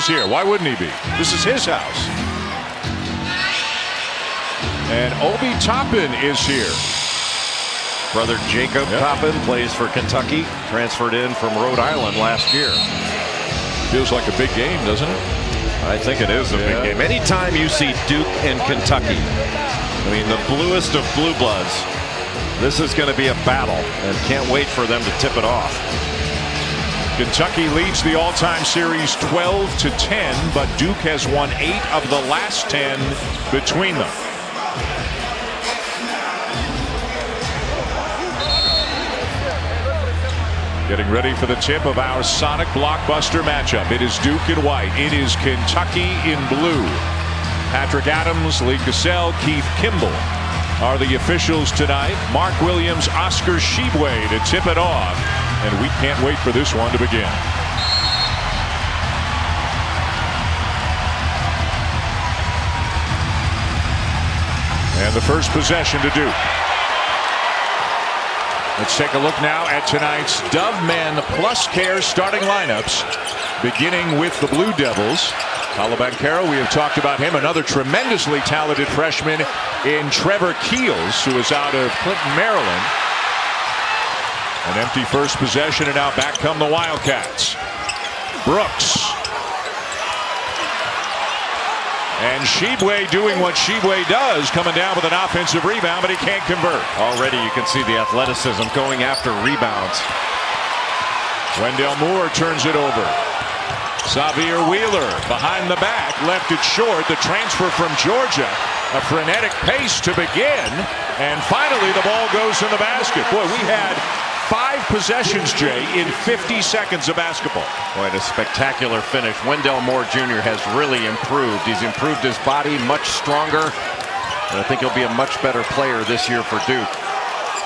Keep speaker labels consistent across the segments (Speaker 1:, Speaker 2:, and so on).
Speaker 1: Here, why wouldn't he be? This is his house. And Obi Toppin is here.
Speaker 2: Brother Jacob Toppin plays for Kentucky, transferred in from Rhode Island last year.
Speaker 1: Feels like a big game, doesn't it?
Speaker 2: I think it is a big game. Anytime you see Duke and Kentucky, I mean the bluest of blue bloods, this is going to be a battle, and can't wait for them to tip it off.
Speaker 1: Kentucky leads the all-time series 12-10, but Duke has won 8 of the last 10 between them. Getting ready for the tip of our Sonic Blockbuster matchup. It is Duke in white. It is Kentucky in blue. Patrick Adams, Lee Cassell, Keith Kimball are the officials tonight. Mark Williams, Oscar Tshiebwe to tip it off. And we can't wait for this one to begin. And the first possession to Duke. Let's take a look now at tonight's Dove Men Plus Care starting lineups, beginning with the Blue Devils. Paolo Banchero, we have talked about him, another tremendously talented freshman in Trevor Keels, who is out of Clinton, Maryland. An empty first possession, and now back come the Wildcats. Brooks. And Tshiebwe doing what Tshiebwe does, coming down with an offensive rebound, but he can't convert.
Speaker 2: Already you can see the athleticism going after rebounds.
Speaker 1: Wendell Moore turns it over. Xavier Wheeler behind the back, left it short. The transfer from Georgia. A frenetic pace to begin. And finally the ball goes in the basket. Boy, we had 5 possessions, Jay, in 50 seconds of basketball.
Speaker 2: Quite a spectacular finish. Wendell Moore Jr. has really improved. He's improved his body, much stronger. And I think he'll be a much better player this year for Duke.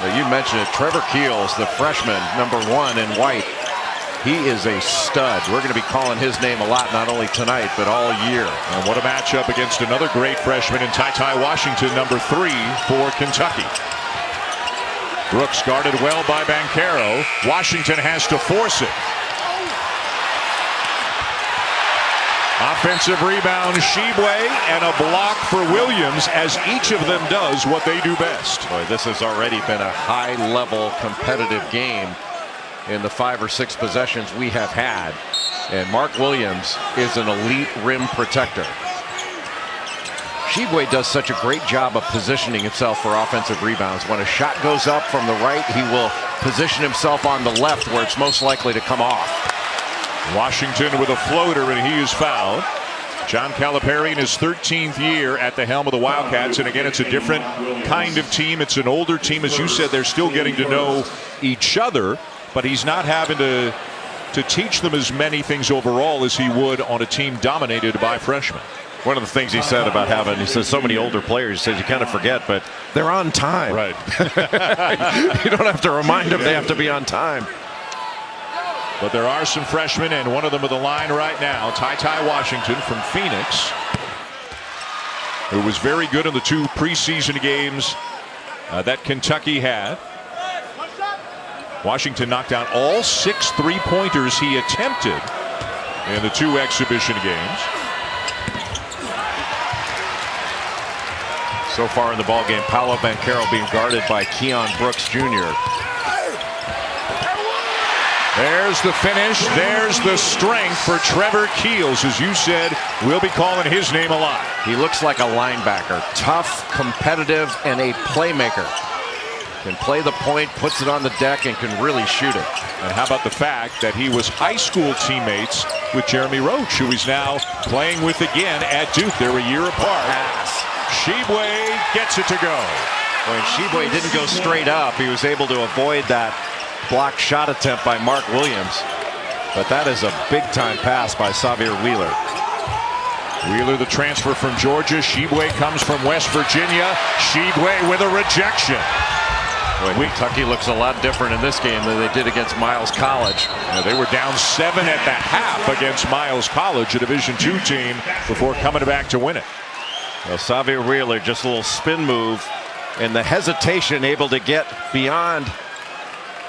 Speaker 2: Now, you mentioned it, Trevor Keels, the freshman, #1 in white. He is a stud. We're going to be calling his name a lot, not only tonight, but all year.
Speaker 1: And what a matchup against another great freshman in Ty Washington, #3 for Kentucky. Brooks guarded well by Banchero. Washington has to force it. Offensive rebound, Tshiebwe, and a block for Williams, as each of them does what they do best.
Speaker 2: Boy, this has already been a high-level competitive game in the 5 or 6 possessions we have had. And Mark Williams is an elite rim protector. Tshiebwe does such a great job of positioning himself for offensive rebounds. When a shot goes up from the right, he will position himself on the left where it's most likely to come off.
Speaker 1: Washington with a floater, and he is fouled. John Calipari in his 13th year at the helm of the Wildcats. And again, it's a different kind of team. It's an older team. As you said, they're still getting to know each other, but he's not having to teach them as many things overall as he would on a team dominated by freshmen.
Speaker 2: One of the things he said about having, he says, so many older players, he says you kind of forget, but they're on time.
Speaker 1: Right.
Speaker 2: You don't have to remind them they have to be on time.
Speaker 1: But there are some freshmen, and one of them with the line right now, Ty Washington from Phoenix, who was very good in the 2 preseason games that Kentucky had. Washington knocked down all 6 3-pointers he attempted in the 2 exhibition games.
Speaker 2: So far in the ballgame, Paolo Banchero being guarded by Keon Brooks Jr.
Speaker 1: There's the finish. There's the strength for Trevor Keels. As you said, we'll be calling his name a lot.
Speaker 2: He looks like a linebacker. Tough, competitive, and a playmaker. Can play the point, puts it on the deck, and can really shoot it.
Speaker 1: And how about the fact that he was high school teammates with Jeremy Roach, who he's now playing with again at Duke. They're a year apart. Tshiebwe gets it to go.
Speaker 2: When Tshiebwe didn't go straight up, he was able to avoid that block shot attempt by Mark Williams. But that is a big-time pass by Xavier Wheeler.
Speaker 1: Wheeler, the transfer from Georgia. Tshiebwe comes from West Virginia. Tshiebwe with a rejection.
Speaker 2: Boy, Kentucky looks a lot different in this game than they did against Miles College.
Speaker 1: They were down 7 at the half against Miles College, a Division II team, before coming back to win it.
Speaker 2: Well, Xavier Wheeler, just a little spin move, and the hesitation able to get beyond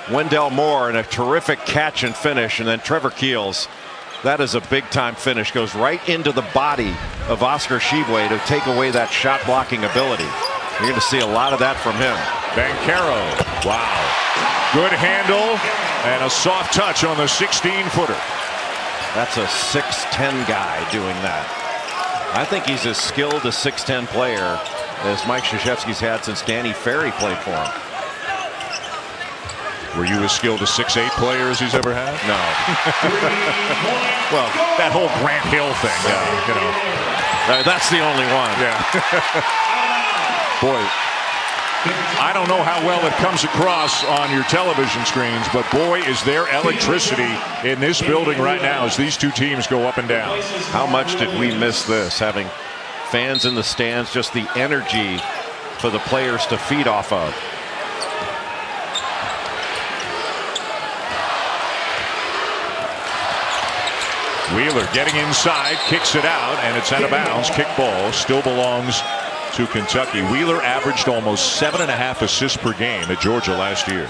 Speaker 2: Wendell Moore, and a terrific catch and finish. And then Trevor Keels That is a big-time finish. Goes right into the body of Oscar Tshiebwe to take away that shot blocking ability. You're going to see a lot of that from him.
Speaker 1: Banchero. Wow. Good handle and a soft touch on the 16-footer.
Speaker 2: That's a 6'10" guy doing that. I think he's as skilled a 6'10" player as Mike Krzyzewski's had since Danny Ferry played for him.
Speaker 1: Were you as skilled a 6'8" player as he's ever had?
Speaker 2: No.
Speaker 1: Well, that whole Grant Hill thing, you know.
Speaker 2: That's the only one.
Speaker 1: Yeah. Boy, I don't know how well it comes across on your television screens, but boy, is there electricity in this building right now as these two teams go up and down.
Speaker 2: How much did we miss this? Having fans in the stands, just the energy for the players to feed off of.
Speaker 1: Wheeler getting inside, kicks it out, and it's out of bounds. Kick ball still belongs to Kentucky. Wheeler averaged almost 7.5 assists per game at Georgia last year.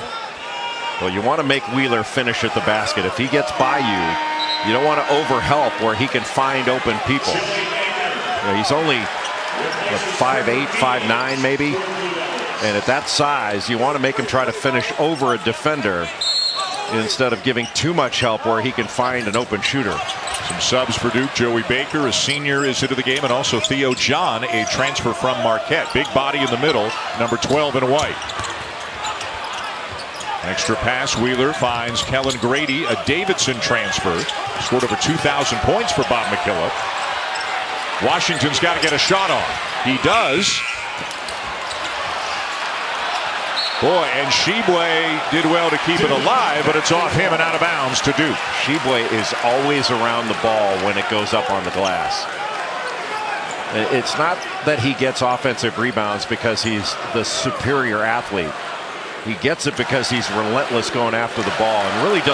Speaker 2: Well, you want to make Wheeler finish at the basket. If he gets by you, you don't want to overhelp where he can find open people. You know, he's only 5'8", 5'9", maybe. And at that size, you want to make him try to finish over a defender instead of giving too much help where he can find an open shooter.
Speaker 1: Some subs for Duke. Joey Baker, a senior, is into the game, and also Theo John, a transfer from Marquette. Big body in the middle, number 12 in white. Extra pass. Wheeler finds Kellen Grady, a Davidson transfer. Scored over 2,000 points for Bob McKillop. Washington's got to get a shot off. He does. Boy, and Tshiebwe did well to keep it alive, but it's off him and out of bounds to Duke.
Speaker 2: Tshiebwe is always around the ball when it goes up on the glass. It's not that he gets offensive rebounds because he's the superior athlete. He gets it because he's relentless going after the ball and really does